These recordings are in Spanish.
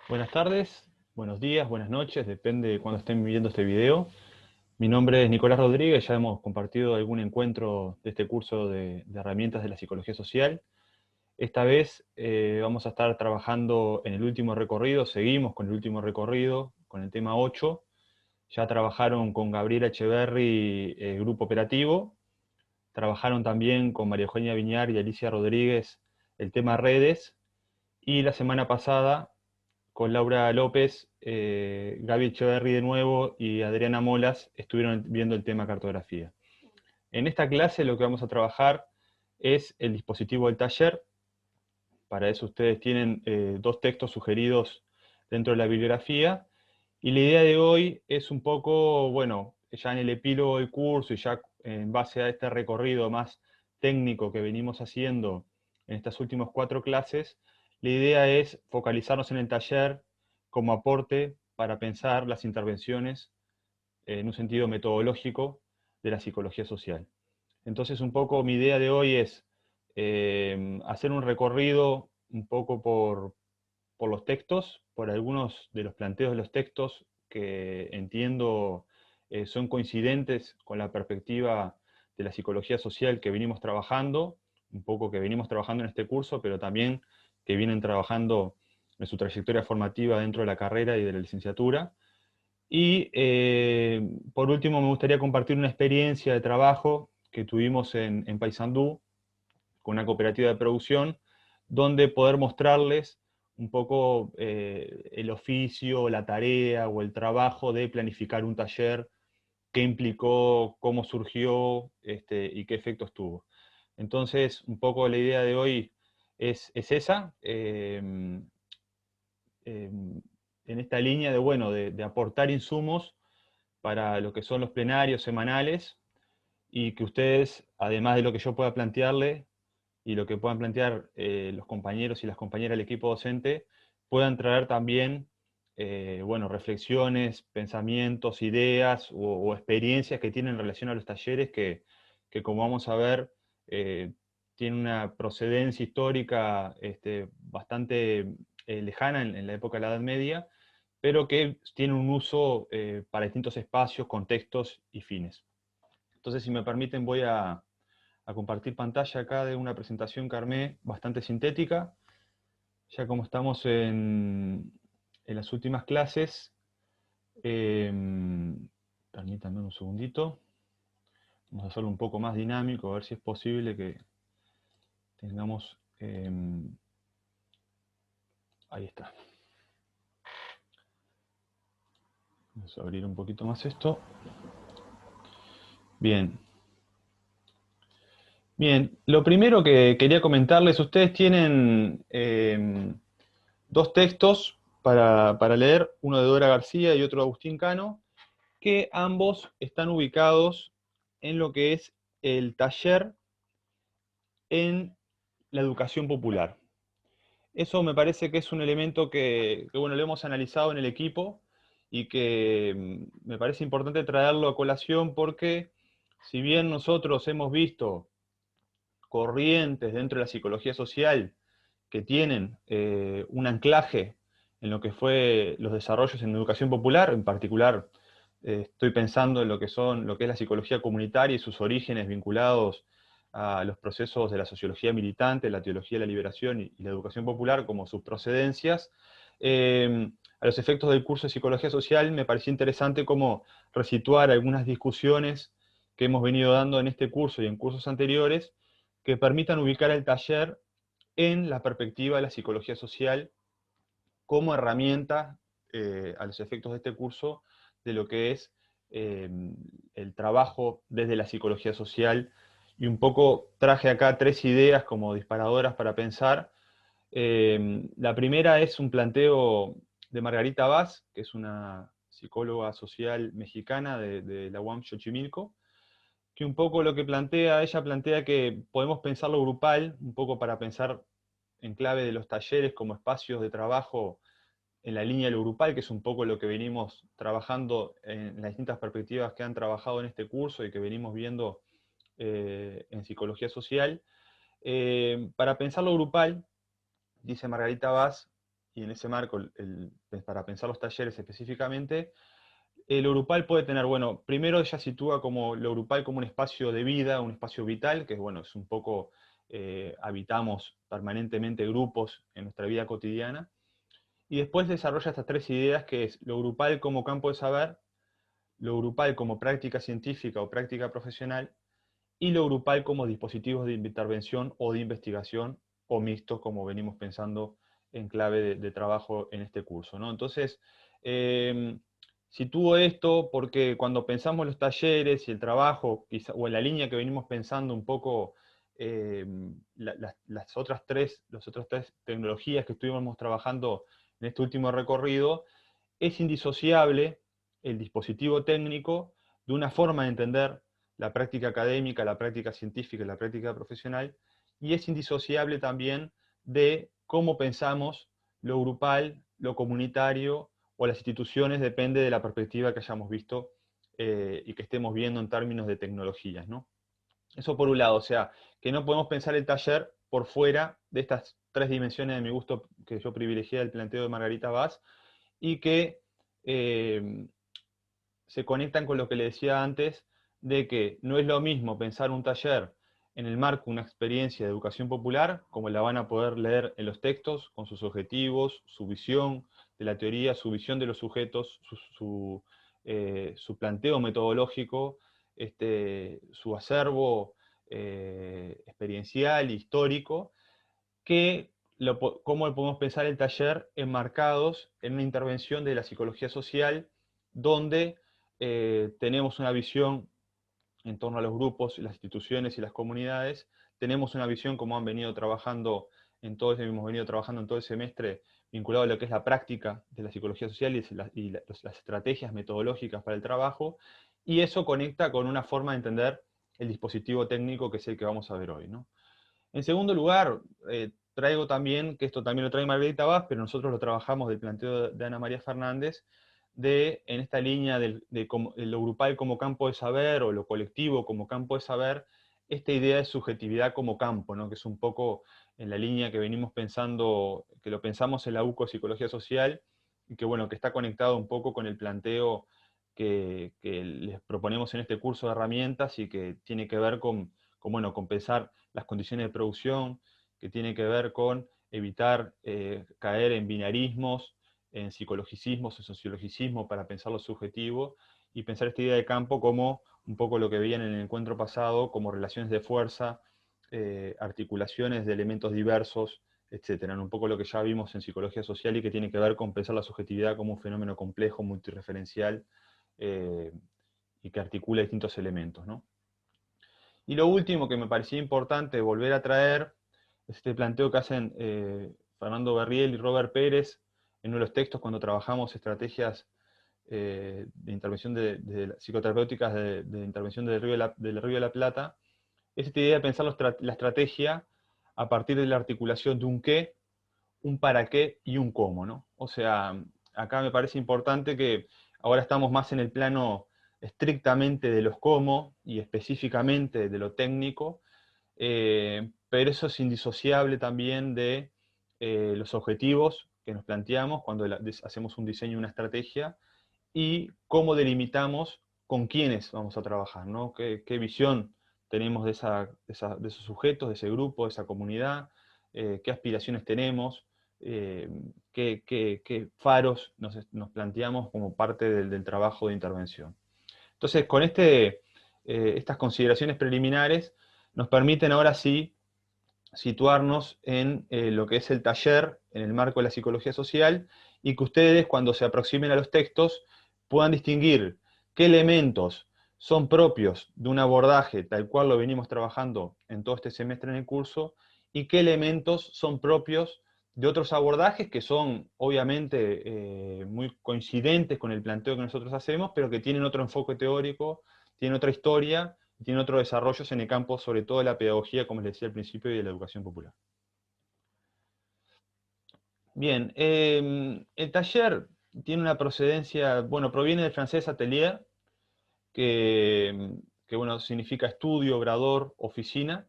Buenas tardes, buenos días, buenas noches, depende de cuándo estén viendo este video. Mi nombre es Nicolás Rodríguez, ya hemos compartido algún encuentro de este curso de herramientas de la psicología social. Esta vez vamos a estar trabajando en el último recorrido, seguimos con el último recorrido, con el tema 8. Ya trabajaron con Gabriela Echeverry el grupo operativo, trabajaron también con María Eugenia Viñar y Alicia Rodríguez el tema redes, y la semana pasada con Laura López, Gaby Echeverry de nuevo y Adriana Molas estuvieron viendo el tema cartografía. En esta clase lo que vamos a trabajar es el dispositivo del taller. Para eso ustedes tienen dos textos sugeridos dentro de la bibliografía. Y la idea de hoy es un poco, bueno, ya en el epílogo del curso y ya en base a este recorrido más técnico que venimos haciendo en estas últimas 4 clases, la idea es focalizarnos en el taller como aporte para pensar las intervenciones en un sentido metodológico de la psicología social. Entonces, un poco mi idea de hoy es hacer un recorrido un poco por los textos, por algunos de los planteos de los textos que entiendo son coincidentes con la perspectiva de la psicología social que venimos trabajando, un poco que venimos trabajando en este curso, pero también que vienen trabajando en su trayectoria formativa dentro de la carrera y de la licenciatura. Y por último, me gustaría compartir una experiencia de trabajo que tuvimos en Paysandú con una cooperativa de producción, donde poder mostrarles un poco el oficio, la tarea o el trabajo de planificar un taller, qué implicó, cómo surgió y qué efectos tuvo. Entonces, un poco la idea de hoy es esa, en esta línea de, bueno, de aportar insumos para lo que son los plenarios semanales y que ustedes, además de lo que yo pueda plantearle, y lo que puedan plantear los compañeros y las compañeras del equipo docente, puedan traer también bueno, reflexiones, pensamientos, ideas o experiencias que tienen en relación a los talleres que como vamos a ver, eh, tienen una procedencia histórica bastante lejana en la época de la Edad Media, pero que tienen un uso para distintos espacios, contextos y fines. Entonces, si me permiten, voy a compartir pantalla acá de una presentación que armé bastante sintética. Ya como estamos en las últimas clases, eh, permítanme un segundito. Vamos a hacerlo un poco más dinámico, a ver si es posible que tengamos... ahí está. Vamos a abrir un poquito más esto. Bien. Bien, lo primero que quería comentarles, ustedes tienen dos textos para leer, uno de Dora García y otro de Agustín Cano, que ambos están ubicados en lo que es el taller en la educación popular. Eso me parece que es un elemento que, bueno, lo hemos analizado en el equipo y que me parece importante traerlo a colación porque si bien nosotros hemos visto corrientes dentro de la psicología social que tienen un anclaje en lo que fue los desarrollos en educación popular, en particular estoy pensando en lo que es la psicología comunitaria y sus orígenes vinculados a los procesos de la sociología militante, la teología de la liberación y la educación popular como sus procedencias. A los efectos del curso de psicología social me pareció interesante cómo resituar algunas discusiones que hemos venido dando en este curso y en cursos anteriores que permitan ubicar el taller en la perspectiva de la psicología social como herramienta a los efectos de este curso de lo que es eh, el trabajo desde la psicología social. Y un poco traje acá 3 ideas como disparadoras para pensar. La primera es un planteo de Margarita Vaz, que es una psicóloga social mexicana de la UAM Xochimilco, que un poco lo que plantea, ella plantea que podemos pensar lo grupal, un poco para pensar en clave de los talleres como espacios de trabajo en la línea de lo grupal, que es un poco lo que venimos trabajando en las distintas perspectivas que han trabajado en este curso y que venimos viendo en psicología social. Para pensar lo grupal, dice Margarita Vaz, en ese marco, para pensar los talleres específicamente, lo grupal puede tener, bueno, primero ella sitúa como lo grupal como un espacio de vida, un espacio vital, que bueno, es un poco, habitamos permanentemente grupos en nuestra vida cotidiana, y después desarrolla estas tres ideas, que es lo grupal como campo de saber, lo grupal como práctica científica o práctica profesional, y lo grupal como dispositivos de intervención o de investigación, o mixtos, como venimos pensando en clave de trabajo en este curso, ¿no? Entonces, eh, sitúo esto porque cuando pensamos los talleres y el trabajo, quizá, o en la línea que venimos pensando un poco, las otras tres tecnologías que estuvimos trabajando en este último recorrido, es indisociable el dispositivo técnico de una forma de entender la práctica académica, la práctica científica y la práctica profesional, y es indisociable también de cómo pensamos lo grupal, lo comunitario o las instituciones, depende de la perspectiva que hayamos visto y que estemos viendo en términos de tecnologías, ¿no? Eso por un lado, o sea, que no podemos pensar el taller por fuera de estas tres dimensiones de mi gusto que yo privilegié del planteo de Margarita Vaz, y que eh, se conectan con lo que le decía antes, de que no es lo mismo pensar un taller en el marco de una experiencia de educación popular, como la van a poder leer en los textos, con sus objetivos, su visión de la teoría, su visión de los sujetos, su planteo metodológico, su acervo experiencial, histórico, que cómo podemos pensar el taller enmarcados en una intervención de la psicología social, donde tenemos una visión en torno a los grupos, las instituciones y las comunidades, tenemos una visión como han venido trabajando hemos venido trabajando en todo el semestre, vinculado a lo que es la práctica de la psicología social y las estrategias metodológicas para el trabajo, y eso conecta con una forma de entender el dispositivo técnico que es el que vamos a ver hoy, ¿no? En segundo lugar, traigo también, que esto también lo trae Margarita Vaz, pero nosotros lo trabajamos del planteo de Ana María Fernández, en esta línea de lo grupal como campo de saber, o lo colectivo como campo de saber, esta idea de subjetividad como campo, ¿no? Que es un poco en la línea que venimos pensando, que lo pensamos en la UCO Psicología Social, y que bueno, que está conectado un poco con el planteo que les proponemos en este curso de herramientas, y que tiene que ver con pensar las condiciones de producción, que tiene que ver con evitar caer en binarismos, en psicologicismos, en sociologicismo, para pensar lo subjetivo, y pensar esta idea de campo como un poco lo que veían en el encuentro pasado, como relaciones de fuerza, articulaciones de elementos diversos, etcétera. Un poco lo que ya vimos en psicología social, y que tiene que ver con pensar la subjetividad como un fenómeno complejo, multireferencial, y que articula distintos elementos, ¿no? Y lo último que me parecía importante volver a traer es este planteo que hacen Fernando Berriel y Robert Pérez en uno de los textos cuando trabajamos estrategias de intervención psicoterapéuticas de intervención del Río de la Plata. Es esta idea de pensar la estrategia a partir de la articulación de un qué, un para qué y un cómo, ¿no? O sea, acá me parece importante que ahora estamos más en el plano estrictamente de los cómo y específicamente de lo técnico, pero eso es indisociable también de los objetivos que nos planteamos cuando hacemos un diseño, una estrategia, y cómo delimitamos con quiénes vamos a trabajar, ¿no? ¿Qué visión tenemos de esos sujetos, de ese grupo, de esa comunidad? ¿Qué aspiraciones tenemos? ¿Qué faros nos planteamos como parte del trabajo de intervención? Entonces, con estas consideraciones preliminares nos permiten ahora sí situarnos en lo que es el taller en el marco de la psicología social, y que ustedes, cuando se aproximen a los textos, puedan distinguir qué elementos son propios de un abordaje tal cual lo venimos trabajando en todo este semestre en el curso, y qué elementos son propios de otros abordajes que son obviamente muy coincidentes con el planteo que nosotros hacemos, pero que tienen otro enfoque teórico, tienen otra historia, tiene otros desarrollos en el campo, sobre todo de la pedagogía, como les decía al principio, y de la educación popular. Bien, el taller tiene una procedencia, bueno, proviene del francés atelier, que bueno, significa estudio, obrador, oficina,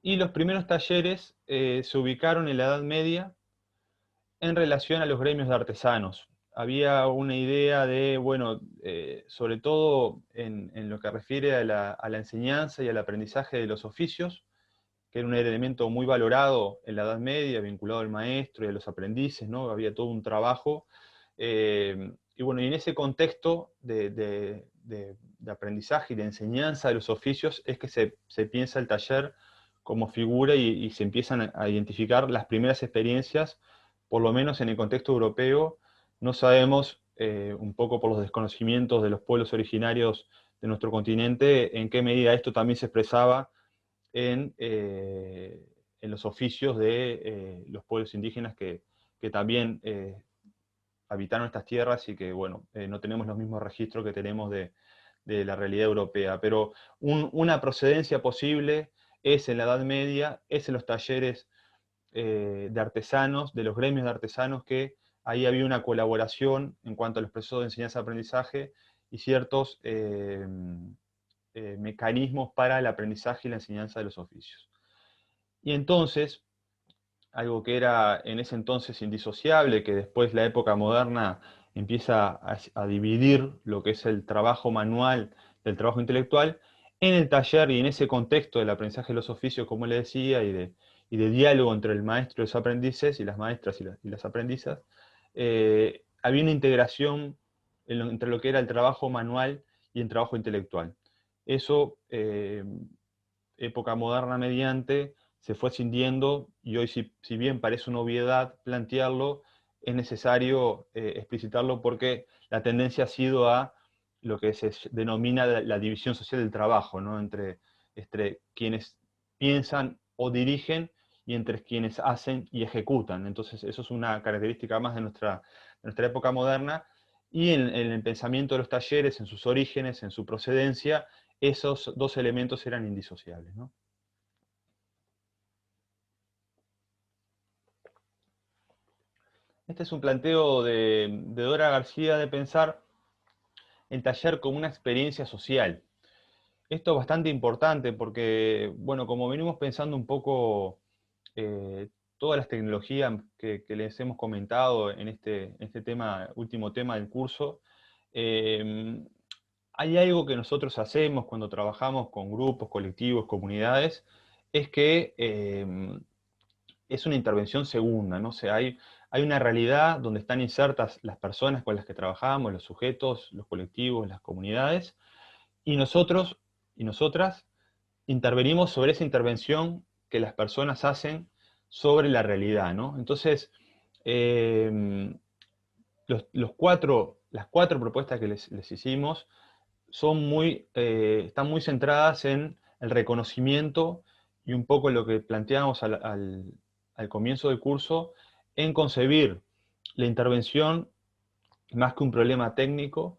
y los primeros talleres se ubicaron en la Edad Media, en relación a los gremios de artesanos. Había una idea de, bueno, sobre todo en lo que refiere a la enseñanza y al aprendizaje de los oficios, que era un elemento muy valorado en la Edad Media, vinculado al maestro y a los aprendices, ¿no? Había todo un trabajo. Y bueno, y en ese contexto de aprendizaje y de enseñanza de los oficios es que se piensa el taller como figura y se empiezan a identificar las primeras experiencias, por lo menos en el contexto europeo. No sabemos, un poco por los desconocimientos de los pueblos originarios de nuestro continente, en qué medida esto también se expresaba en los oficios de los pueblos indígenas que también habitaron estas tierras y que, bueno, no tenemos los mismos registros que tenemos de la realidad europea. Pero una procedencia posible es en la Edad Media, es en los talleres de artesanos, de los gremios de artesanos, que ahí había una colaboración en cuanto a los procesos de enseñanza-aprendizaje y ciertos mecanismos para el aprendizaje y la enseñanza de los oficios. Y entonces, algo que era en ese entonces indisociable, que después la época moderna empieza a dividir lo que es el trabajo manual del trabajo intelectual, en el taller y en ese contexto del aprendizaje de los oficios, como le decía, y de diálogo entre el maestro y los aprendices, y las maestras y las aprendizas, había una integración entre lo que era el trabajo manual y el trabajo intelectual. Eso, época moderna mediante, se fue escindiendo, y hoy, si bien parece una obviedad plantearlo, es necesario explicitarlo, porque la tendencia ha sido a lo que se denomina la división social del trabajo, ¿no? Entre quienes piensan o dirigen y entre quienes hacen y ejecutan. Entonces eso es una característica más de nuestra época moderna, y en el pensamiento de los talleres, en sus orígenes, en su procedencia, esos dos elementos eran indisociables, ¿no? Este es un planteo de Dora García, de pensar el taller como una experiencia social. Esto es bastante importante porque, bueno, como venimos pensando un poco eh, todas las tecnologías que les hemos comentado en este tema, último tema del curso, eh, hay algo que nosotros hacemos cuando trabajamos con grupos, colectivos, comunidades, es que es una intervención segunda, ¿no? O sea, hay una realidad donde están insertas las personas con las que trabajamos, los sujetos, los colectivos, las comunidades, y nosotros y nosotras intervenimos sobre esa intervención que las personas hacen sobre la realidad, ¿no? Entonces, eh, las cuatro propuestas que les hicimos están muy centradas en el reconocimiento y un poco lo que planteamos al comienzo del curso, en concebir la intervención más que un problema técnico,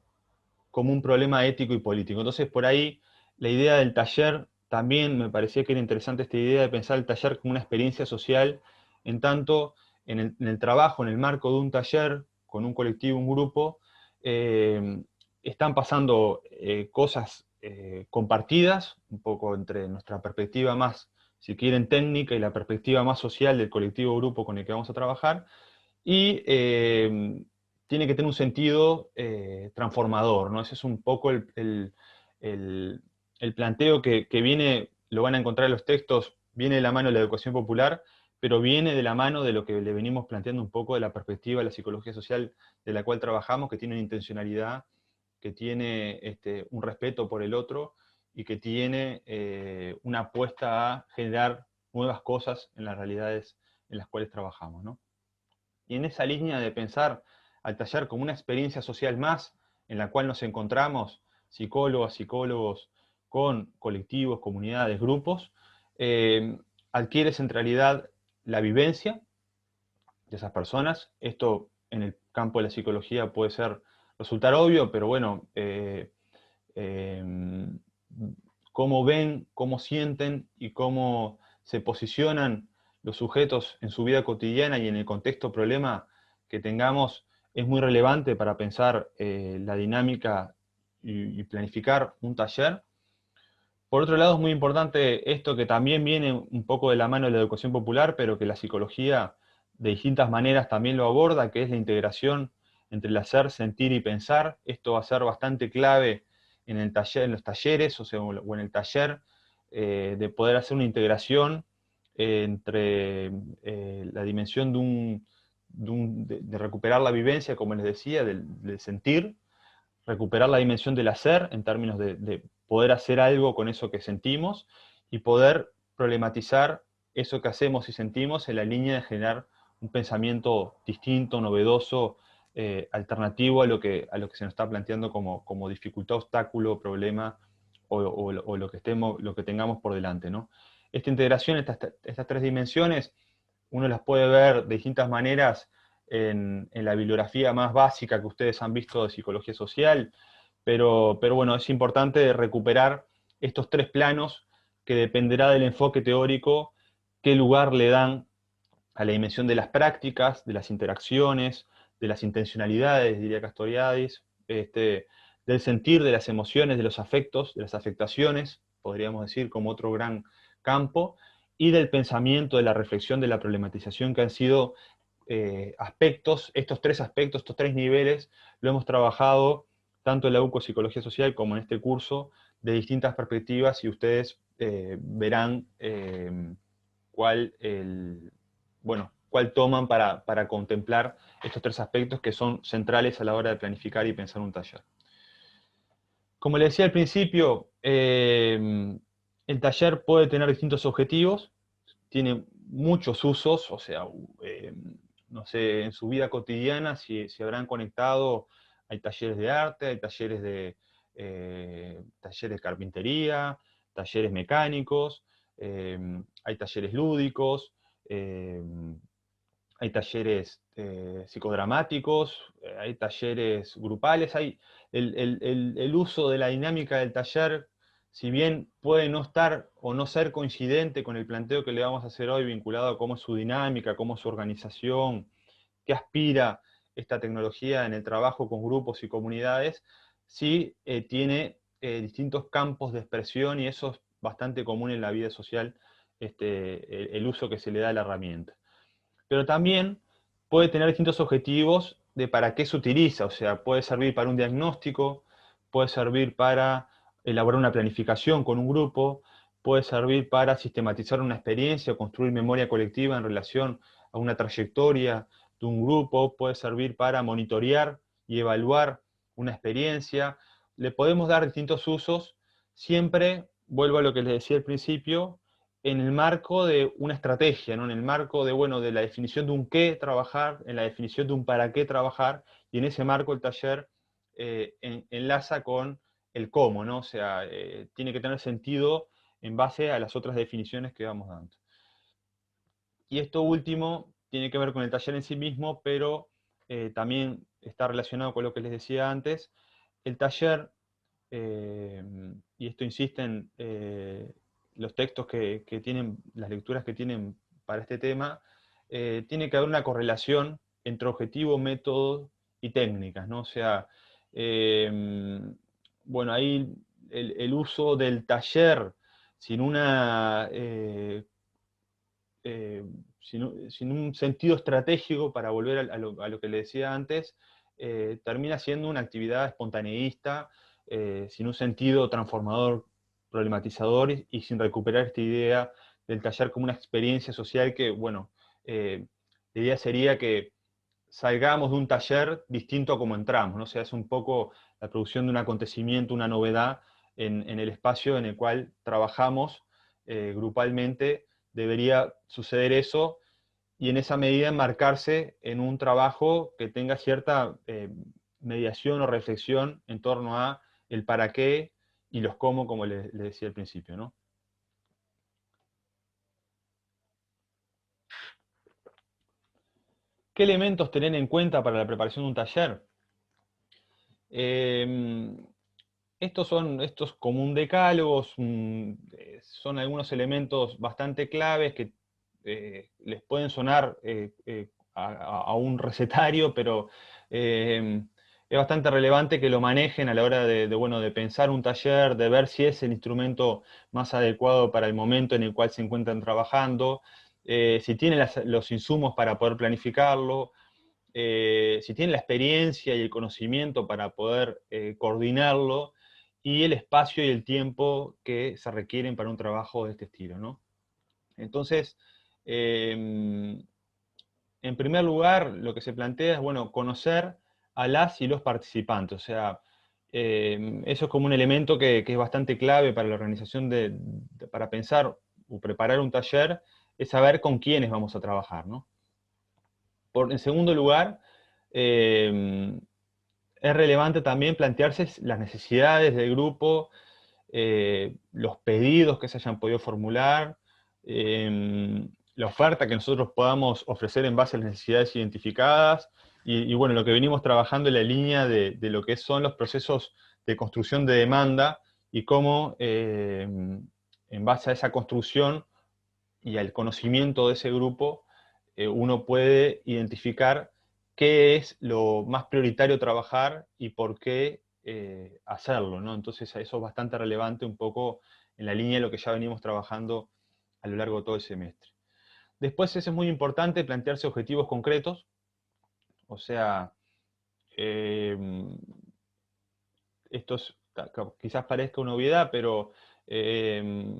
como un problema ético y político. Entonces, por ahí, la idea del taller, también me parecía que era interesante esta idea de pensar el taller como una experiencia social, en tanto en el trabajo, en el marco de un taller, con un colectivo, un grupo, están pasando cosas compartidas, un poco entre nuestra perspectiva más, si quieren, técnica, y la perspectiva más social del colectivo grupo con el que vamos a trabajar, y tiene que tener un sentido transformador, ¿no? Ese es un poco el- el planteo que viene, lo van a encontrar en los textos, viene de la mano de la educación popular, pero viene de la mano de lo que le venimos planteando un poco de la perspectiva de la psicología social de la cual trabajamos, que tiene una intencionalidad, que tiene un respeto por el otro, y que tiene una apuesta a generar nuevas cosas en las realidades en las cuales trabajamos, ¿no? Y en esa línea de pensar al taller como una experiencia social más, en la cual nos encontramos psicólogas, psicólogos, con colectivos, comunidades, grupos, adquiere centralidad la vivencia de esas personas. Esto en el campo de la psicología puede resultar obvio, pero bueno, eh, cómo ven, cómo sienten y cómo se posicionan los sujetos en su vida cotidiana y en el contexto problema que tengamos, es muy relevante para pensar la dinámica y planificar un taller. Por otro lado, es muy importante esto, que también viene un poco de la mano de la educación popular, pero que la psicología de distintas maneras también lo aborda, que es la integración entre el hacer, sentir y pensar. Esto va a ser bastante clave en el taller, en los talleres, o sea, o en el taller, de poder hacer una integración entre la dimensión de recuperar la vivencia, como les decía, del sentir, recuperar la dimensión del hacer, en términos de poder hacer algo con eso que sentimos, y poder problematizar eso que hacemos y sentimos en la línea de generar un pensamiento distinto, novedoso, alternativo a lo que se nos está planteando como dificultad, obstáculo, problema, o lo que tengamos por delante, ¿no? Esta integración, estas tres dimensiones, uno las puede ver de distintas maneras en la bibliografía más básica que ustedes han visto de psicología social, pero bueno, es importante recuperar estos tres planos, que dependerá del enfoque teórico, qué lugar le dan a la dimensión de las prácticas, de las interacciones, de las intencionalidades, diría Castoriadis, del sentir, de las emociones, de los afectos, de las afectaciones, podríamos decir, como otro gran campo, y del pensamiento, de la reflexión, de la problematización, que han sido aspectos, estos tres niveles, lo hemos trabajado tanto en la UCO Psicología Social como en este curso, de distintas perspectivas, y ustedes verán cuál toman para contemplar estos tres aspectos que son centrales a la hora de planificar y pensar un taller. Como les decía al principio, el taller puede tener distintos objetivos, tiene muchos usos, o sea, no sé, en su vida cotidiana, si habrán conectado, hay talleres de arte, hay talleres de carpintería, talleres mecánicos, hay talleres lúdicos, hay talleres psicodramáticos, hay talleres grupales, hay el uso de la dinámica del taller, si bien puede no estar o no ser coincidente con el planteo que le vamos a hacer hoy, vinculado a cómo es su dinámica, cómo es su organización, qué aspira esta tecnología en el trabajo con grupos y comunidades, sí tiene distintos campos de expresión, y eso es bastante común en la vida social, el uso que se le da a la herramienta. Pero también puede tener distintos objetivos de para qué se utiliza, o sea, puede servir para un diagnóstico, puede servir para elaborar una planificación con un grupo, puede servir para sistematizar una experiencia o construir memoria colectiva en relación a una trayectoria de un grupo, puede servir para monitorear y evaluar una experiencia. Le podemos dar distintos usos, siempre, vuelvo a lo que les decía al principio, en el marco de una estrategia, ¿no? En el marco de la definición de un qué trabajar, en la definición de un para qué trabajar, y en ese marco el taller enlaza con el cómo, ¿no? O sea, tiene que tener sentido en base a las otras definiciones que vamos dando. Y esto último tiene que ver con el taller en sí mismo, pero también está relacionado con lo que les decía antes. El taller, y esto insisten los textos que tienen, las lecturas que tienen para este tema, tiene que haber una correlación entre objetivo, método y técnicas, ¿no? O sea, bueno, ahí el uso del taller sin una sin un sentido estratégico, para volver a lo que le decía antes, termina siendo una actividad espontaneísta, sin un sentido transformador, problematizador, y sin recuperar esta idea del taller como una experiencia social que, bueno, la idea sería que salgamos de un taller distinto a como entramos, ¿no? O sea, es un poco la producción de un acontecimiento, una novedad en el espacio en el cual trabajamos grupalmente. Debería suceder eso, y en esa medida enmarcarse en un trabajo que tenga cierta mediación o reflexión en torno a el para qué y los cómo, como les decía al principio, ¿no? ¿Qué elementos tener en cuenta para la preparación de un taller? Estos como un decálogo, son algunos elementos bastante claves que les pueden sonar a un recetario, pero es bastante relevante que lo manejen a la hora de pensar un taller, de ver si es el instrumento más adecuado para el momento en el cual se encuentran trabajando, si tiene los insumos para poder planificarlo, si tiene la experiencia y el conocimiento para poder coordinarlo, y el espacio y el tiempo que se requieren para un trabajo de este estilo, ¿no? Entonces, en primer lugar, lo que se plantea es, bueno, conocer a las y los participantes. O sea, eso es como un elemento que es bastante clave para la organización para pensar o preparar un taller, es saber con quiénes vamos a trabajar, ¿no? En segundo lugar, es relevante también plantearse las necesidades del grupo, los pedidos que se hayan podido formular, la oferta que nosotros podamos ofrecer en base a las necesidades identificadas, y bueno, lo que venimos trabajando en la línea de lo que son los procesos de construcción de demanda, y cómo en base a esa construcción y al conocimiento de ese grupo, uno puede identificar qué es lo más prioritario trabajar y por qué hacerlo, ¿no? Entonces eso es bastante relevante un poco en la línea de lo que ya venimos trabajando a lo largo de todo el semestre. Después es muy importante plantearse objetivos concretos, o sea, eh, esto quizás parezca una obviedad, pero eh,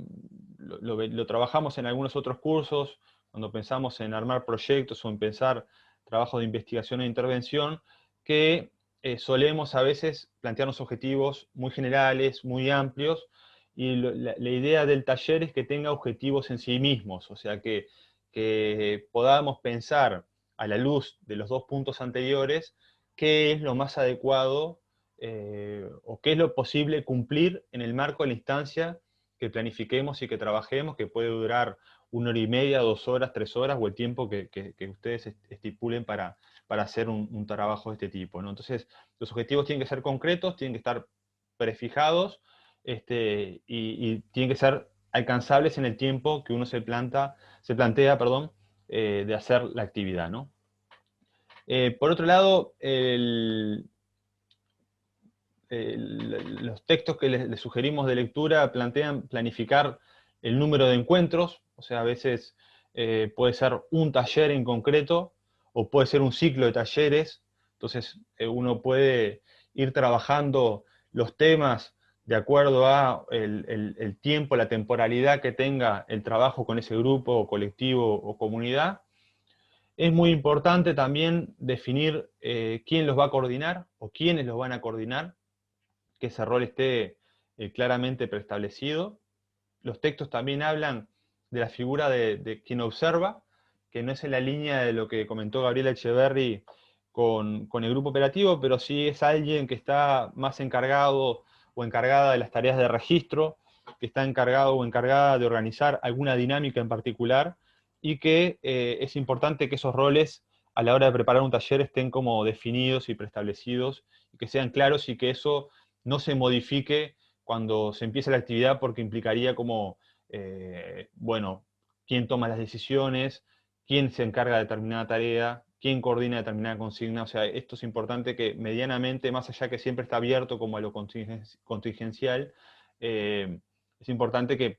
lo trabajamos en algunos otros cursos, cuando pensamos en armar proyectos o en pensar trabajos de investigación e intervención, que solemos a veces plantearnos objetivos muy generales, muy amplios, y la idea del taller es que tenga objetivos en sí mismos, o sea, que podamos pensar a la luz de los dos puntos anteriores qué es lo más adecuado o qué es lo posible cumplir en el marco de la instancia que planifiquemos y que trabajemos, que puede durar 1 hora y media, 2 horas, 3 horas, o el tiempo que ustedes estipulen para hacer un trabajo de este tipo, ¿no? Entonces, los objetivos tienen que ser concretos, tienen que estar prefijados, y tienen que ser alcanzables en el tiempo que uno se plantea, de hacer la actividad, ¿no? Por otro lado, los textos que les sugerimos de lectura plantean planificar el número de encuentros, o sea, a veces puede ser un taller en concreto, o puede ser un ciclo de talleres. Entonces uno puede ir trabajando los temas de acuerdo a el tiempo, la temporalidad que tenga el trabajo con ese grupo, o colectivo, o comunidad. Es muy importante también definir quién los va a coordinar, o quiénes los van a coordinar, que ese rol esté claramente preestablecido. Los textos también hablan de la figura de quien observa, que no es en la línea de lo que comentó Gabriela Echeverry con el grupo operativo, pero sí es alguien que está más encargado o encargada de las tareas de registro, que está encargado o encargada de organizar alguna dinámica en particular, y que es importante que esos roles a la hora de preparar un taller estén como definidos y preestablecidos, y que sean claros, y que eso no se modifique cuando se empieza la actividad, porque implicaría como, bueno, quién toma las decisiones, quién se encarga de determinada tarea, quién coordina determinada consigna. O sea, esto es importante que medianamente, más allá que siempre está abierto como a lo contingencial, es importante que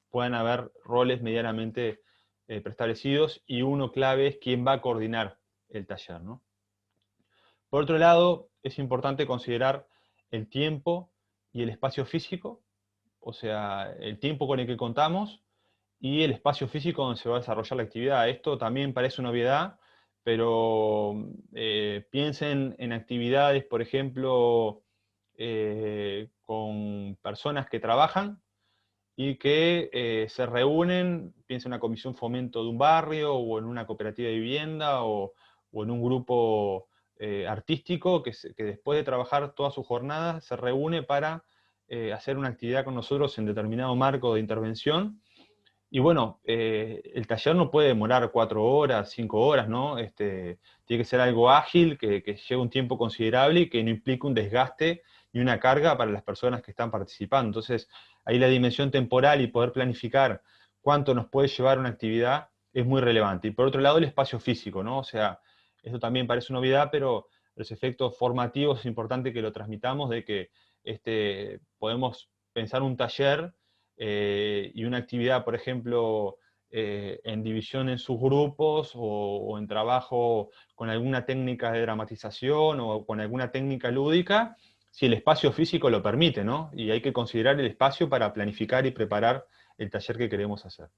puedan haber roles medianamente preestablecidos, y uno clave es quién va a coordinar el taller, ¿no? Por otro lado, es importante considerar el tiempo y el espacio físico, o sea, el tiempo con el que contamos y el espacio físico donde se va a desarrollar la actividad. Esto también parece una obviedad, pero piensen en actividades, por ejemplo, con personas que trabajan y que se reúnen, piensen en una comisión fomento de un barrio, o en una cooperativa de vivienda, o en un grupo artístico que después de trabajar toda su jornada se reúne para hacer una actividad con nosotros en determinado marco de intervención. Y bueno, el taller no puede demorar 4 horas, 5 horas, ¿no? Tiene que ser algo ágil, que lleve un tiempo considerable y que no implique un desgaste y una carga para las personas que están participando. Entonces, ahí la dimensión temporal y poder planificar cuánto nos puede llevar una actividad es muy relevante. Y por otro lado, el espacio físico, ¿no? O sea, esto también parece una obviedad, pero los efectos formativos es importante que lo transmitamos, de que podemos pensar un taller y una actividad, por ejemplo, en división en sus grupos o en trabajo con alguna técnica de dramatización o con alguna técnica lúdica, si el espacio físico lo permite, ¿no? Y hay que considerar el espacio para planificar y preparar el taller que queremos hacer.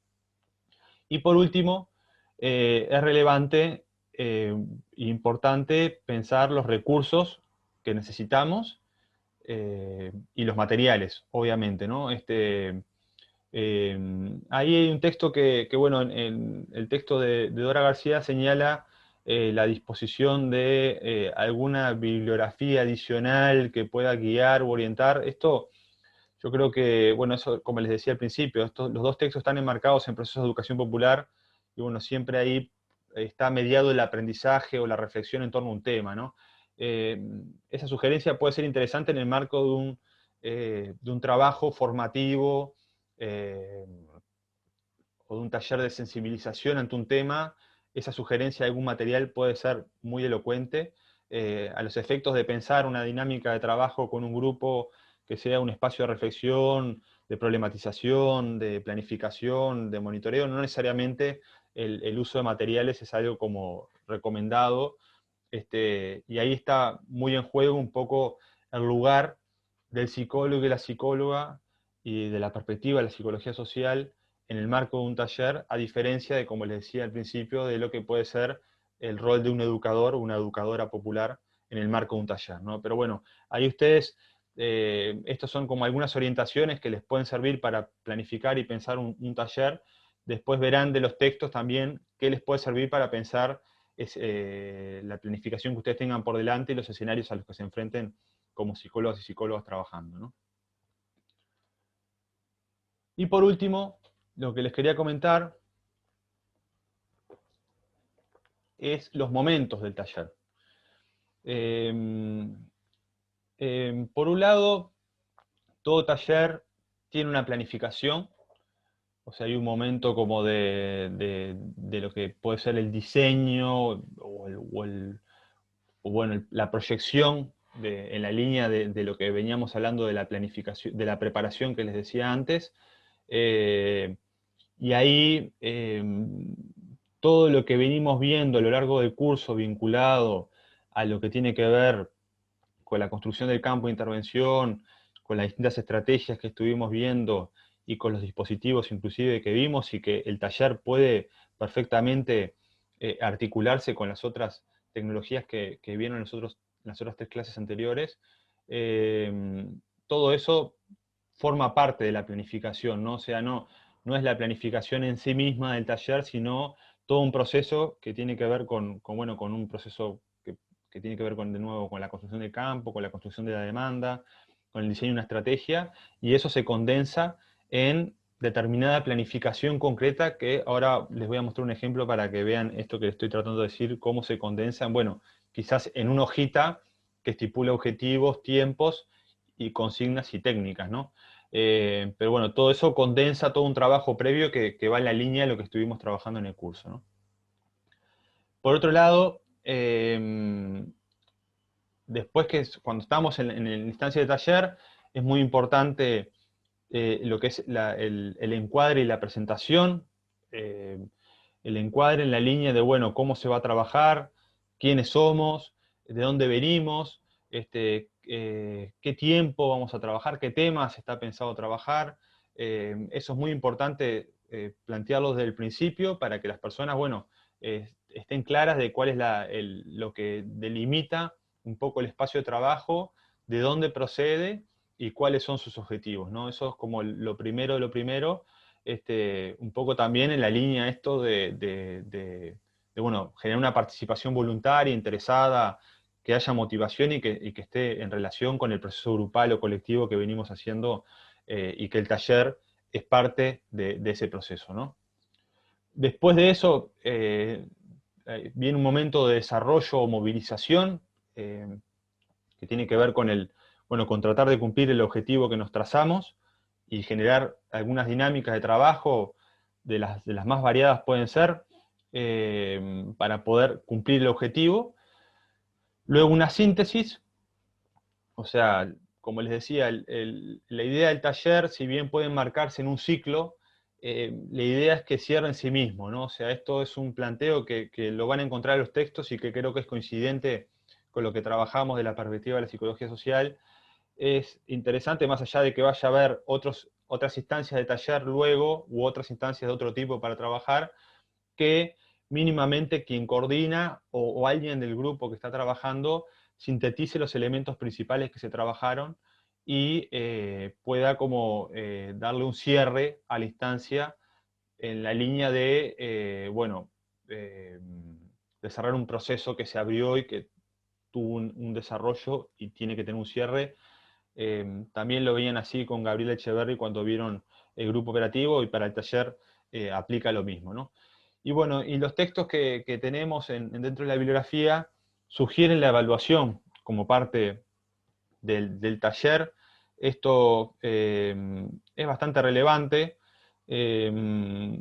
Y por último, es relevante e importante pensar los recursos que necesitamos y los materiales, obviamente, ¿no? Ahí hay un texto bueno, en el texto de Dora García señala la disposición de alguna bibliografía adicional que pueda guiar o orientar. Esto, yo creo que, bueno, eso, como les decía al principio, los dos textos están enmarcados en procesos de educación popular, y bueno, siempre ahí está mediado el aprendizaje o la reflexión en torno a un tema, ¿no? Eh, Esa sugerencia puede ser interesante en el marco de un trabajo formativo, eh, o de un taller de sensibilización ante un tema. Esa sugerencia de algún material puede ser muy elocuente, a los efectos de pensar una dinámica de trabajo con un grupo que sea un espacio de reflexión, de problematización, de planificación, de monitoreo. No necesariamente el uso de materiales es algo como recomendado, y ahí está muy en juego un poco el lugar del psicólogo y la psicóloga y de la perspectiva de la psicología social en el marco de un taller, a diferencia de, como les decía al principio, de lo que puede ser el rol de un educador o una educadora popular en el marco de un taller, ¿no? Pero bueno, ahí ustedes, estos son como algunas orientaciones que les pueden servir para planificar y pensar un taller. Después verán de los textos también qué les puede servir para pensar la planificación que ustedes tengan por delante y los escenarios a los que se enfrenten como psicólogos y psicólogas trabajando, ¿no? Y por último, lo que les quería comentar es los momentos del taller. Por un lado, todo taller tiene una planificación, o sea, hay un momento como de lo que puede ser el diseño o bueno, la proyección en la línea de lo que veníamos hablando de la planificación, de la preparación que les decía antes. Y ahí todo lo que venimos viendo a lo largo del curso vinculado a lo que tiene que ver con la construcción del campo de intervención, con las distintas estrategias que estuvimos viendo y con los dispositivos inclusive que vimos, y que el taller puede perfectamente articularse con las otras tecnologías que vieron en las otras 3 clases anteriores. Todo eso forma parte de la planificación, ¿no? O sea, no es la planificación en sí misma del taller, sino todo un proceso que tiene que ver bueno, con un proceso que tiene que ver de nuevo, con la construcción del campo, con la construcción de la demanda, con el diseño de una estrategia, y eso se condensa en determinada planificación concreta, que ahora les voy a mostrar un ejemplo para que vean esto que les estoy tratando de decir, cómo se condensan, bueno, quizás en una hojita que estipula objetivos, tiempos y consignas y técnicas, ¿no? Pero bueno, todo eso condensa todo un trabajo previo que va en la línea de lo que estuvimos trabajando en el curso, ¿no? Por otro lado, después cuando estamos en la instancia de taller, es muy importante lo que es el encuadre y la presentación, eh, el encuadre en la línea de, bueno, cómo se va a trabajar, quiénes somos, de dónde venimos, qué tiempo vamos a trabajar, qué temas está pensado trabajar. Eso es muy importante plantearlo desde el principio para que las personas, bueno, estén claras de cuál es lo que delimita un poco el espacio de trabajo, de dónde procede y cuáles son sus objetivos, ¿no? Eso es como lo primero de lo primero, un poco también en la línea esto bueno, generar una participación voluntaria, interesada, que haya motivación y que esté en relación con el proceso grupal o colectivo que venimos haciendo, y que el taller es parte de ese proceso, ¿no? Después de eso, viene un momento de desarrollo o movilización, que tiene que ver bueno, con tratar de cumplir el objetivo que nos trazamos y generar algunas dinámicas de trabajo de las más variadas pueden ser, para poder cumplir el objetivo. Luego una síntesis, o sea, como les decía, la idea del taller, si bien puede enmarcarse en un ciclo, la idea es que cierre en sí mismo, ¿no? O sea, esto es un planteo que lo van a encontrar en los textos y que creo que es coincidente con lo que trabajamos de la perspectiva de la psicología social. Es interesante, más allá de que vaya a haber otras instancias de taller luego, u otras instancias de otro tipo para trabajar, que mínimamente quien coordina o alguien del grupo que está trabajando sintetice los elementos principales que se trabajaron y pueda como darle un cierre a la instancia en la línea de, bueno, desarrollar un proceso que se abrió y que tuvo un desarrollo y tiene que tener un cierre. También lo veían así con Gabriel Echeverry cuando vieron el grupo operativo, y para el taller aplica lo mismo, ¿no? Y bueno, y los textos que tenemos dentro de la bibliografía sugieren la evaluación como parte del taller. Esto es bastante relevante. Eh,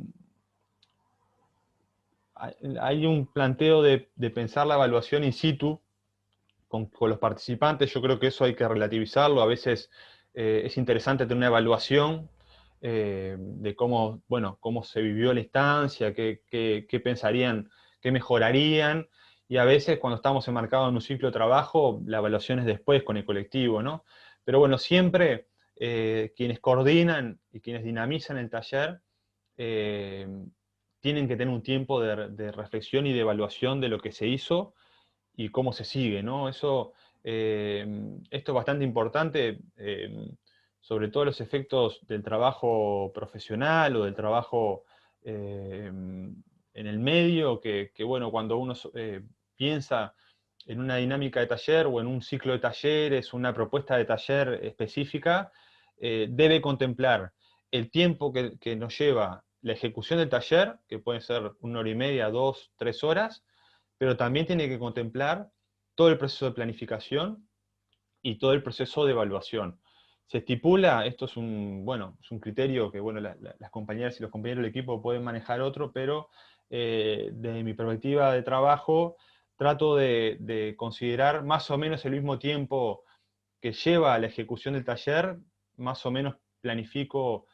Hay un planteo de pensar la evaluación in situ con los participantes. Yo creo que eso hay que relativizarlo. A veces es interesante tener una evaluación de cómo, bueno, cómo se vivió la instancia, qué pensarían, qué mejorarían, y a veces cuando estamos enmarcados en un ciclo de trabajo, la evaluación es después con el colectivo, ¿no? Pero bueno, siempre quienes coordinan y quienes dinamizan el taller eh, tienen que tener un tiempo de reflexión y de evaluación de lo que se hizo y cómo se sigue, ¿no? Esto es bastante importante, sobre todo los efectos del trabajo profesional o del trabajo en el medio, bueno, cuando uno piensa en una dinámica de taller o en un ciclo de talleres, una propuesta de taller específica, debe contemplar el tiempo que nos lleva la ejecución del taller, que puede ser 1 hora y media, 2, 3 horas, pero también tiene que contemplar todo el proceso de planificación y todo el proceso de evaluación. Se estipula, esto es bueno, es un criterio que bueno, las compañeras y los compañeros del equipo pueden manejar otro, pero desde mi perspectiva de trabajo trato de considerar más o menos el mismo tiempo que lleva a la ejecución del taller, más o menos planifico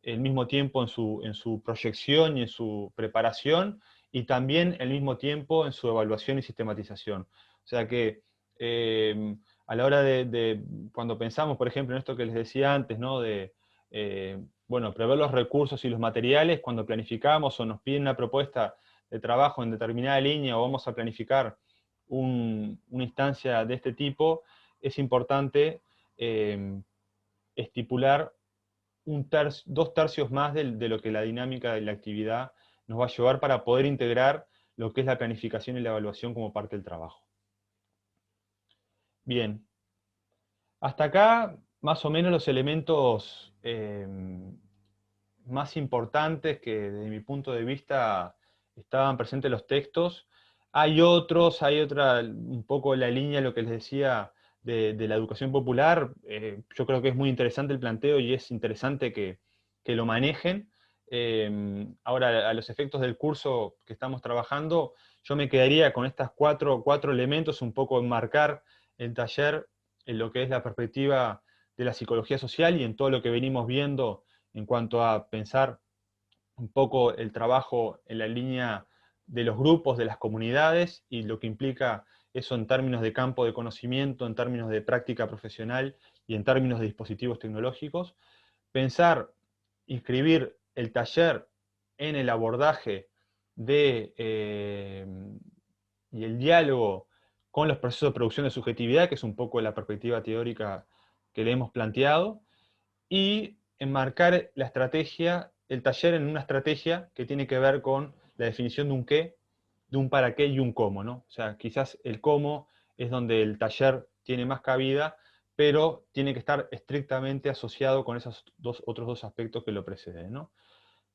el mismo tiempo en su proyección y en su preparación, y también el mismo tiempo en su evaluación y sistematización. O sea que a la hora cuando pensamos, por ejemplo, en esto que les decía antes, ¿no? Bueno, prever los recursos y los materiales, cuando planificamos o nos piden una propuesta de trabajo en determinada línea o vamos a planificar una instancia de este tipo, es importante eh, estipular 2 tercios más de lo que la dinámica de la actividad nos va a llevar para poder integrar lo que es la planificación y la evaluación como parte del trabajo. Bien, hasta acá más o menos los elementos más importantes que desde mi punto de vista estaban presentes en los textos. Hay otros, hay otra, un poco la línea, lo que les decía, de la educación popular. Yo creo que es muy interesante el planteo y es interesante que lo manejen. Ahora, a los efectos del curso que estamos trabajando, yo me quedaría con estas cuatro elementos, un poco enmarcar el taller en lo que es la perspectiva de la psicología social y en todo lo que venimos viendo en cuanto a pensar un poco el trabajo en la línea de los grupos, de las comunidades, y lo que implica eso en términos de campo de conocimiento, en términos de práctica profesional y en términos de dispositivos tecnológicos. Pensar, inscribir el taller en el abordaje y el diálogo con los procesos de producción de subjetividad, que es un poco la perspectiva teórica que le hemos planteado, y enmarcar la estrategia, el taller en una estrategia que tiene que ver con la definición de un qué, de un para qué y un cómo, ¿no? O sea, quizás el cómo es donde el taller tiene más cabida, pero tiene que estar estrictamente asociado con esos otros dos aspectos que lo preceden, ¿no?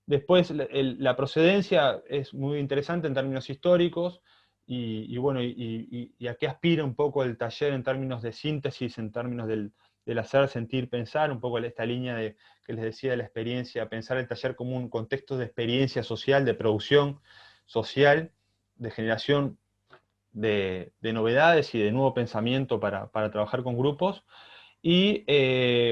Después, la procedencia es muy interesante en términos históricos, y bueno, y a qué aspira un poco el taller en términos de síntesis, en términos del hacer, sentir, pensar, un poco esta línea que les decía de la experiencia, pensar el taller como un contexto de experiencia social, de producción social, de generación de novedades y de nuevo pensamiento para trabajar con grupos, y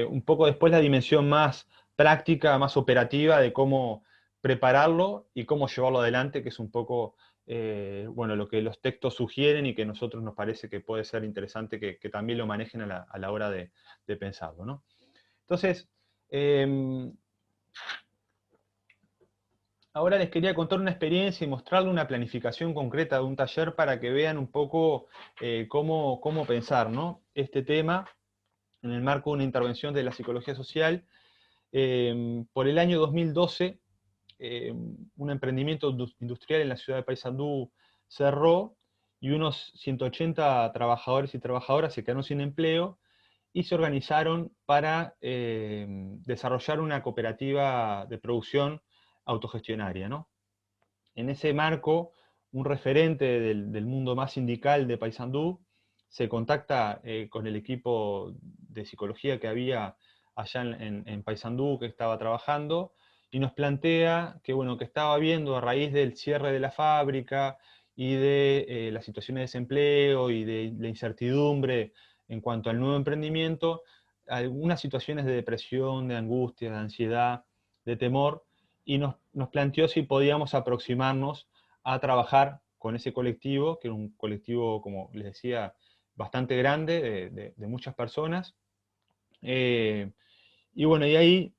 un poco después la dimensión más práctica, más operativa de cómo prepararlo y cómo llevarlo adelante, que es un poco bueno, lo que los textos sugieren y que a nosotros nos parece que puede ser interesante que también lo manejen a la hora de pensarlo, ¿no? Entonces, ahora les quería contar una experiencia y mostrarle una planificación concreta de un taller para que vean un poco cómo pensar, ¿no? Este tema en el marco de una intervención de la psicología social. Por el año 2012, un emprendimiento industrial en la ciudad de Paysandú cerró y unos 180 trabajadores y trabajadoras se quedaron sin empleo y se organizaron para desarrollar una cooperativa de producción autogestionaria, ¿no? En ese marco, un referente del mundo más sindical de Paysandú se contacta con el equipo de psicología que había allá en Paysandú, que estaba trabajando, y nos plantea que, bueno, que estaba viendo a raíz del cierre de la fábrica y de las situaciones de desempleo y de la incertidumbre en cuanto al nuevo emprendimiento, algunas situaciones de depresión, de angustia, de ansiedad, de temor, y nos planteó si podíamos aproximarnos a trabajar con ese colectivo, que era un colectivo, como les decía, bastante grande, de muchas personas. Y bueno, y ahí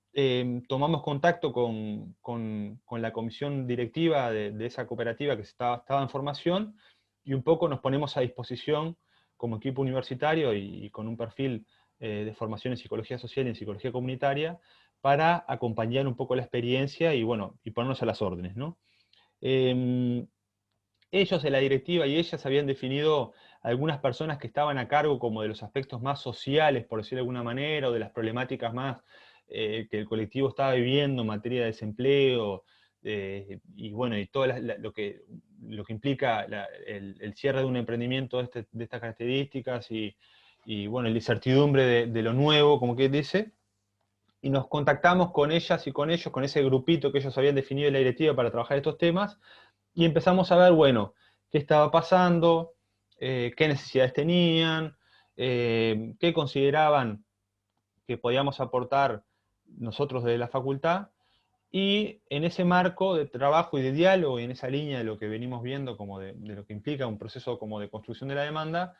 tomamos contacto con la comisión directiva de esa cooperativa que estaba en formación, y un poco nos ponemos a disposición como equipo universitario y con un perfil de formación en psicología social y en psicología comunitaria para acompañar un poco la experiencia y, bueno, y ponernos a las órdenes, ¿no? Ellos de la directiva y ellas habían definido algunas personas que estaban a cargo como de los aspectos más sociales, por decirlo de alguna manera, o de las problemáticas más que el colectivo estaba viviendo en materia de desempleo, y bueno, y todo lo que implica el cierre de un emprendimiento de estas características y bueno, la incertidumbre de lo nuevo, como que dice. Y nos contactamos con ellas y con ellos, con ese grupito que ellos habían definido en la directiva para trabajar estos temas, y empezamos a ver, bueno, qué estaba pasando, qué necesidades tenían, qué consideraban que podíamos aportar nosotros desde la facultad, y en ese marco de trabajo y de diálogo, y en esa línea de lo que venimos viendo como de lo que implica un proceso como de construcción de la demanda,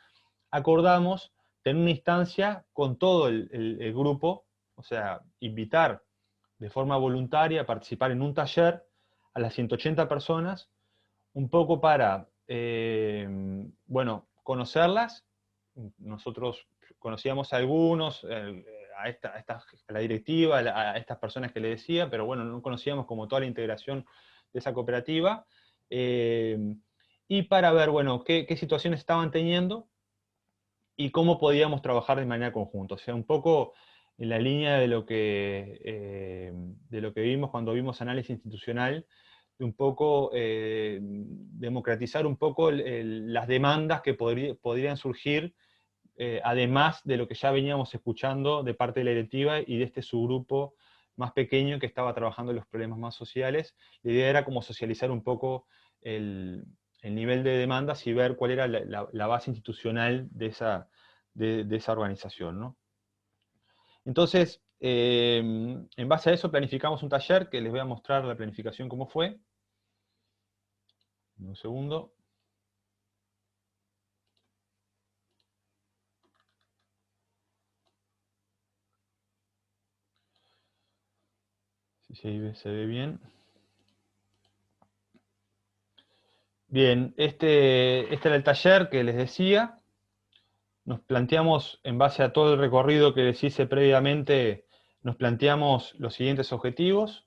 acordamos tener una instancia con todo el grupo, o sea, invitar de forma voluntaria a participar en un taller a las 180 personas, un poco para, bueno, conocerlas. Nosotros conocíamos a algunos, a la directiva, a estas personas que le decía, pero bueno, no conocíamos como toda la integración de esa cooperativa, y para ver, bueno, qué situaciones estaban teniendo y cómo podíamos trabajar de manera conjunta. O sea, un poco en la línea de lo que vimos cuando vimos análisis institucional, de un poco democratizar un poco las demandas que podrían surgir, además de lo que ya veníamos escuchando de parte de la directiva y de este subgrupo más pequeño que estaba trabajando en los problemas más sociales. La idea era como socializar un poco el nivel de demandas y ver cuál era la base institucional de esa organización, ¿no? Entonces, en base a eso planificamos un taller que les voy a mostrar la planificación cómo fue. Un segundo. Si se ve bien. Bien, este era el taller que les decía. Nos planteamos, en base a todo el recorrido que les hice previamente, nos planteamos los siguientes objetivos.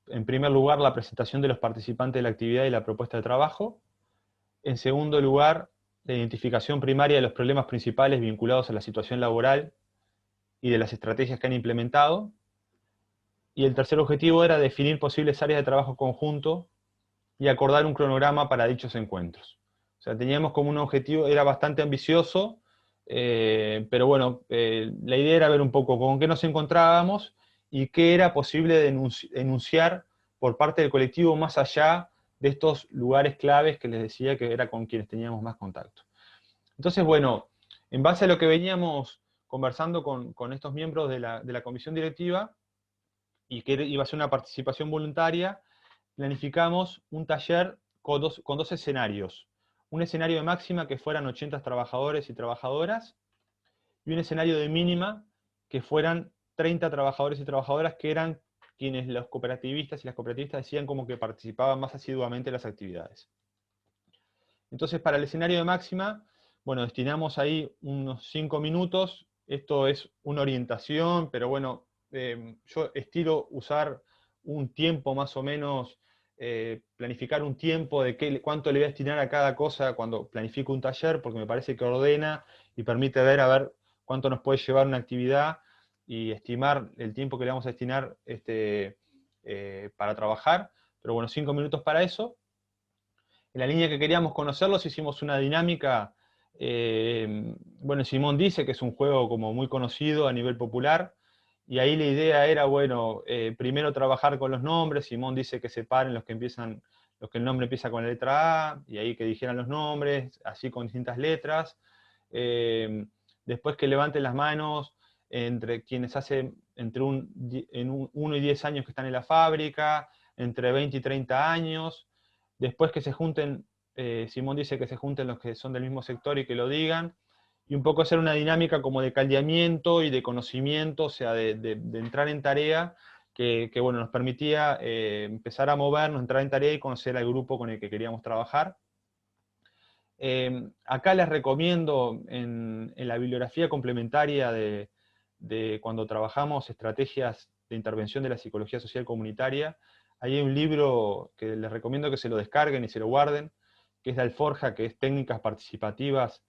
En primer lugar, la presentación de los participantes de la actividad y la propuesta de trabajo. En segundo lugar, la identificación primaria de los problemas principales vinculados a la situación laboral y de las estrategias que han implementado. Y el tercer objetivo era definir posibles áreas de trabajo conjunto y acordar un cronograma para dichos encuentros. O sea, teníamos como un objetivo, era bastante ambicioso, pero bueno, la idea era ver un poco con qué nos encontrábamos y qué era posible denunciar por parte del colectivo más allá de estos lugares claves que les decía que era con quienes teníamos más contacto. Entonces, bueno, en base a lo que veníamos conversando con estos miembros de la comisión directiva, y que iba a ser una participación voluntaria, planificamos un taller con dos escenarios. Un escenario de máxima que fueran 80 trabajadores y trabajadoras, y un escenario de mínima que fueran 30 trabajadores y trabajadoras, que eran quienes los cooperativistas y las cooperativistas decían como que participaban más asiduamente en las actividades. Entonces, para el escenario de máxima, bueno, destinamos ahí unos 5 minutos. Esto es una orientación, pero bueno, yo estilo usar un tiempo más o menos, planificar un tiempo de cuánto le voy a destinar a cada cosa cuando planifico un taller, porque me parece que ordena y permite ver a ver cuánto nos puede llevar una actividad y estimar el tiempo que le vamos a destinar para trabajar. Pero bueno, 5 minutos para eso. En la línea que queríamos conocerlos hicimos una dinámica, bueno, Simón dice que es un juego como muy conocido a nivel popular, y ahí la idea era, bueno, primero trabajar con los nombres. Simón dice que separen los que empiezan, los que el nombre empieza con la letra A, y ahí que dijeran los nombres, así con distintas letras. Después que levanten las manos entre quienes hacen entre 1 y 10 años que están en la fábrica, entre 20 y 30 años. Después que se junten, Simón dice que se junten los que son del mismo sector y que lo digan, y un poco hacer una dinámica como de caldeamiento y de conocimiento, o sea, de entrar en tarea, que bueno, nos permitía empezar a movernos, entrar en tarea y conocer al grupo con el que queríamos trabajar. Acá les recomiendo en la bibliografía complementaria de cuando trabajamos estrategias de intervención de la psicología social comunitaria, ahí hay un libro que les recomiendo que se lo descarguen y se lo guarden, que es de Alforja, que es Técnicas Participativas,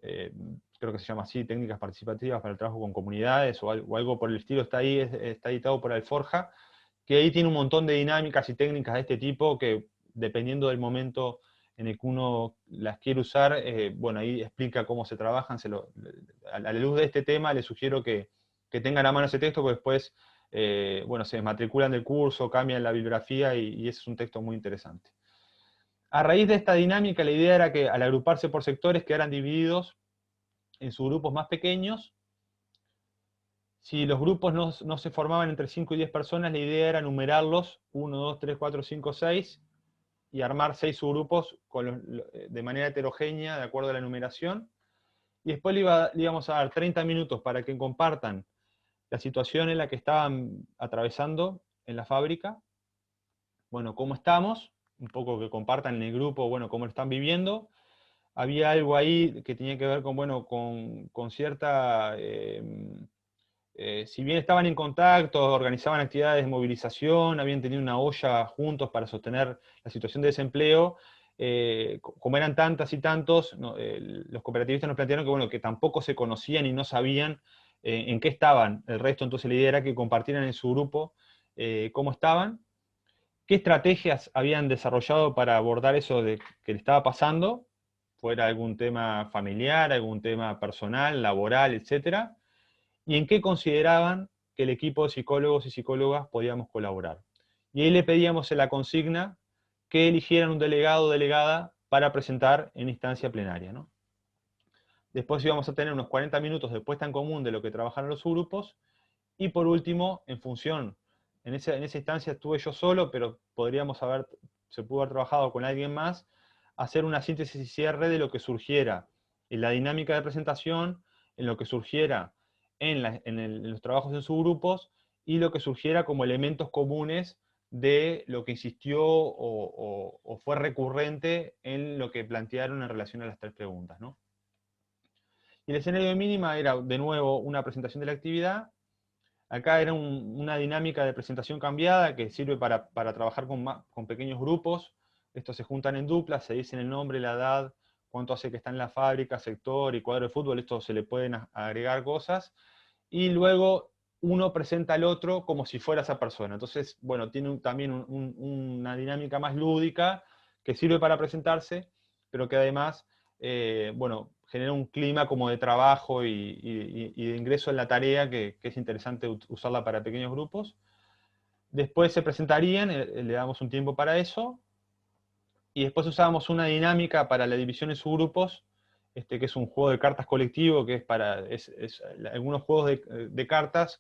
creo que se llama así, Técnicas Participativas para el Trabajo con Comunidades, o algo por el estilo, está ahí, está editado por Alforja, que ahí tiene un montón de dinámicas y técnicas de este tipo que, dependiendo del momento en el que uno las quiere usar, bueno, ahí explica cómo se trabajan. A la luz de este tema les sugiero que tengan a mano ese texto, porque después, bueno, se desmatriculan del curso, cambian la bibliografía y ese es un texto muy interesante. A raíz de esta dinámica, la idea era que al agruparse por sectores quedaran divididos en subgrupos más pequeños. Si los grupos no se formaban entre 5 y 10 personas, la idea era numerarlos: 1, 2, 3, 4, 5, 6, y armar 6 subgrupos de manera heterogénea, de acuerdo a la numeración. Y después le íbamos a dar 30 minutos para que compartan la situación en la que estaban atravesando en la fábrica. Bueno, cómo estamos, un poco que compartan en el grupo, bueno, cómo lo están viviendo. Había algo ahí que tenía que ver con, bueno, con cierta... si bien estaban en contacto, organizaban actividades de movilización, habían tenido una olla juntos para sostener la situación de desempleo, como eran tantas y tantos, no, los cooperativistas nos plantearon que, bueno, que tampoco se conocían y no sabían en qué estaban el resto. Entonces la idea era que compartieran en su grupo cómo estaban, qué estrategias habían desarrollado para abordar eso de que le estaba pasando, fuera algún tema familiar, algún tema personal, laboral, etcétera, y en qué consideraban que el equipo de psicólogos y psicólogas podíamos colaborar. Y ahí le pedíamos en la consigna que eligieran un delegado o delegada para presentar en instancia plenaria, ¿no? Después íbamos a tener unos 40 minutos de puesta en común de lo que trabajaron los subgrupos, y por último, en función, en esa instancia estuve yo solo, pero se pudo haber trabajado con alguien más, hacer una síntesis y cierre de lo que surgiera en la dinámica de presentación, en lo que surgiera en los trabajos en subgrupos, y lo que surgiera como elementos comunes de lo que insistió o fue recurrente en lo que plantearon en relación a las 3 preguntas, ¿no? Y el escenario de mínima era, de nuevo, una presentación de la actividad. Acá era una dinámica de presentación cambiada que sirve para trabajar con pequeños grupos. Estos se juntan en duplas, se dicen el nombre, la edad, cuánto hace que está en la fábrica, sector y cuadro de fútbol. Esto se le pueden agregar cosas. Y luego uno presenta al otro como si fuera esa persona. Entonces, bueno, tiene también una dinámica más lúdica que sirve para presentarse, pero que además, bueno, genera un clima como de trabajo y de ingreso en la tarea que es interesante usarla para pequeños grupos. Después se presentarían, le damos un tiempo para eso, y después usábamos una dinámica para la división en subgrupos, que es un juego de cartas colectivo, que es algunos juegos de cartas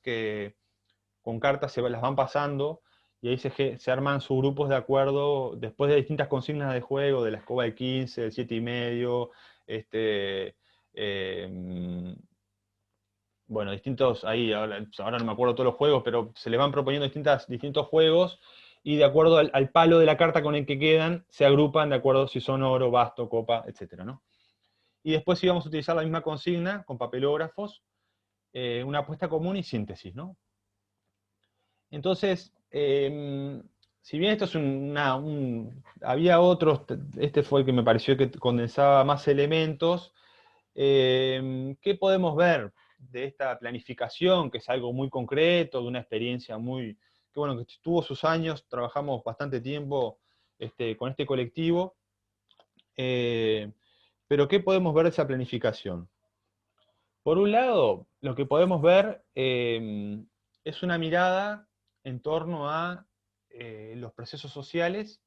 con cartas se las van pasando, y ahí se arman sus grupos de acuerdo, después de distintas consignas de juego, de la escoba de 15, del 7,5, bueno, distintos, ahora no me acuerdo todos los juegos, pero se le van proponiendo distintos juegos, y de acuerdo al palo de la carta con el que quedan, se agrupan de acuerdo si son oro, basto, copa, etcétera, ¿no? Y después íbamos a utilizar la misma consigna con papelógrafos, una apuesta común y síntesis, ¿no? Entonces, si bien esto es había otros, este fue el que me pareció que condensaba más elementos. ¿Qué podemos ver de esta planificación, que es algo muy concreto, de una experiencia que bueno, que tuvo sus años, trabajamos bastante tiempo con este colectivo, eh, pero ¿qué podemos ver de esa planificación? Por un lado, lo que podemos ver es una mirada en torno a los procesos sociales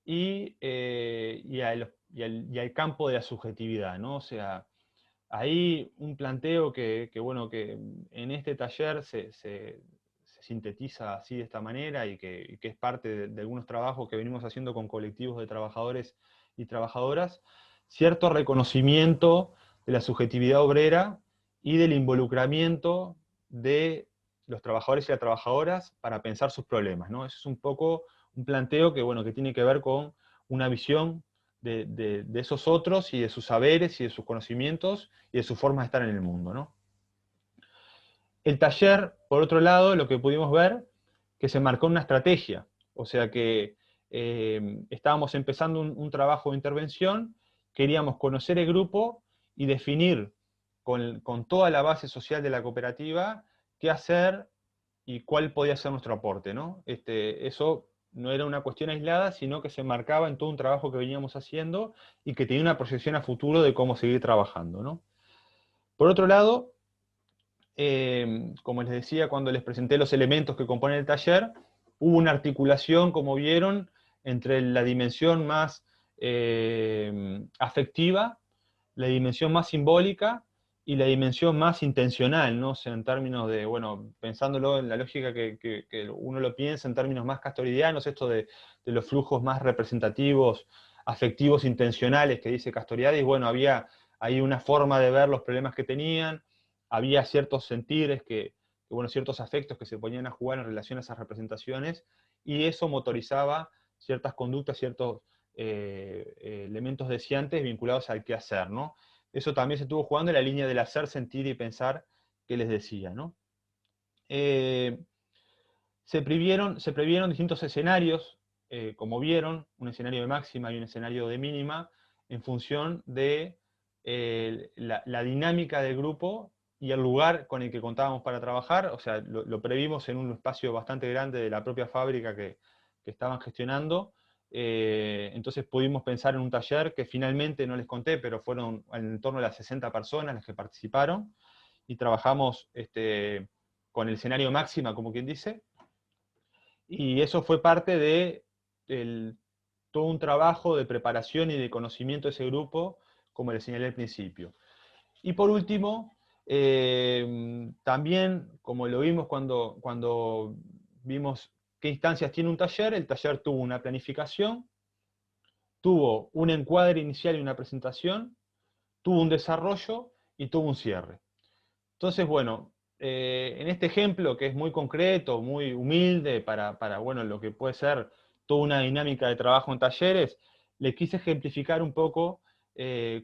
y al campo de la subjetividad, ¿no? O sea, ahí un planteo bueno, que en este taller se sintetiza así de esta manera, y que es parte de algunos trabajos que venimos haciendo con colectivos de trabajadores y trabajadoras, cierto reconocimiento de la subjetividad obrera y del involucramiento de los trabajadores y las trabajadoras para pensar sus problemas, ¿no? Eso es un poco un planteo que, bueno, que tiene que ver con una visión de esos otros, y de sus saberes, y de sus conocimientos, y de su forma de estar en el mundo, ¿no? El taller, por otro lado, lo que pudimos ver, que se marcó una estrategia, o sea que estábamos empezando un trabajo de intervención, queríamos conocer el grupo y definir con toda la base social de la cooperativa qué hacer y cuál podía ser nuestro aporte, ¿no? Eso no era una cuestión aislada, sino que se marcaba en todo un trabajo que veníamos haciendo, y que tenía una proyección a futuro de cómo seguir trabajando, ¿no? Por otro lado, como les decía, cuando les presenté los elementos que componen el taller, hubo una articulación, como vieron, entre la dimensión más afectiva, la dimensión más simbólica y la dimensión más intencional, ¿no? O sea, en términos de, bueno, pensándolo en la lógica que uno lo piensa en términos más castoridianos, esto de los flujos más representativos, afectivos, intencionales, que dice Castoriadis. Bueno, había ahí una forma de ver los problemas que tenían, había ciertos sentires bueno, ciertos afectos que se ponían a jugar en relación a esas representaciones, y eso motorizaba ciertas conductas, ciertos elementos deseantes vinculados al qué hacer, ¿no? Eso también se estuvo jugando en la línea del hacer, sentir y pensar que les decía, ¿no? Se previeron distintos escenarios, como vieron, un escenario de máxima y un escenario de mínima, en función de la dinámica del grupo y el lugar con el que contábamos para trabajar. O sea, lo previmos en un espacio bastante grande de la propia fábrica que estaban gestionando. Entonces pudimos pensar en un taller que finalmente no les conté, pero fueron en torno a las 60 personas las que participaron, y trabajamos con el escenario máxima, como quien dice, y eso fue parte de todo un trabajo de preparación y de conocimiento de ese grupo, como les señalé al principio. Y por último, también, como lo vimos cuando vimos qué instancias tiene un taller, el taller tuvo una planificación, tuvo un encuadre inicial y una presentación, tuvo un desarrollo y tuvo un cierre. Entonces, bueno, en este ejemplo, que es muy concreto, muy humilde para bueno, lo que puede ser toda una dinámica de trabajo en talleres, le quise ejemplificar un poco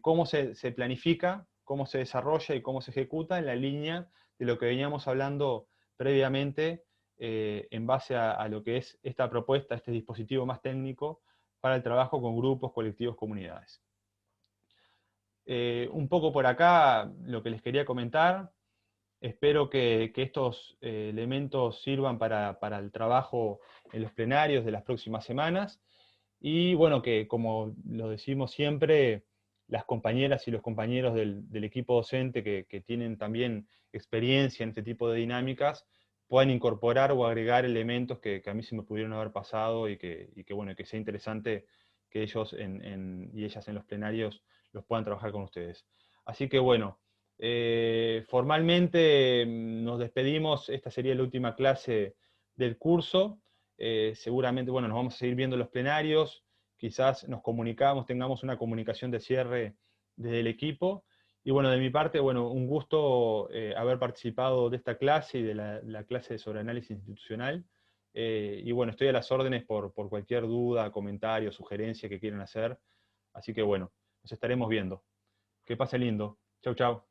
cómo se planifica, cómo se desarrolla y cómo se ejecuta en la línea de lo que veníamos hablando previamente, en base a lo que es esta propuesta, este dispositivo más técnico para el trabajo con grupos, colectivos, comunidades. Un poco por acá lo que les quería comentar. Espero que estos elementos sirvan para el trabajo en los plenarios de las próximas semanas. Y bueno, que como lo decimos siempre, las compañeras y los compañeros del equipo docente que tienen también experiencia en este tipo de dinámicas, puedan incorporar o agregar elementos que a mí se me pudieron haber pasado, y que bueno, que sea interesante que ellos y ellas en los plenarios los puedan trabajar con ustedes. Así que bueno, Formalmente nos despedimos, esta sería la última clase del curso. Seguramente, bueno, nos vamos a seguir viendo en los plenarios, quizás nos comunicamos, tengamos una comunicación de cierre desde el equipo. Y bueno, de mi parte, bueno, un gusto haber participado de esta clase y de la clase sobre análisis institucional. Y bueno, estoy a las órdenes por cualquier duda, comentario, sugerencia que quieran hacer. Así que bueno, nos estaremos viendo. Que pase lindo. Chau, chau.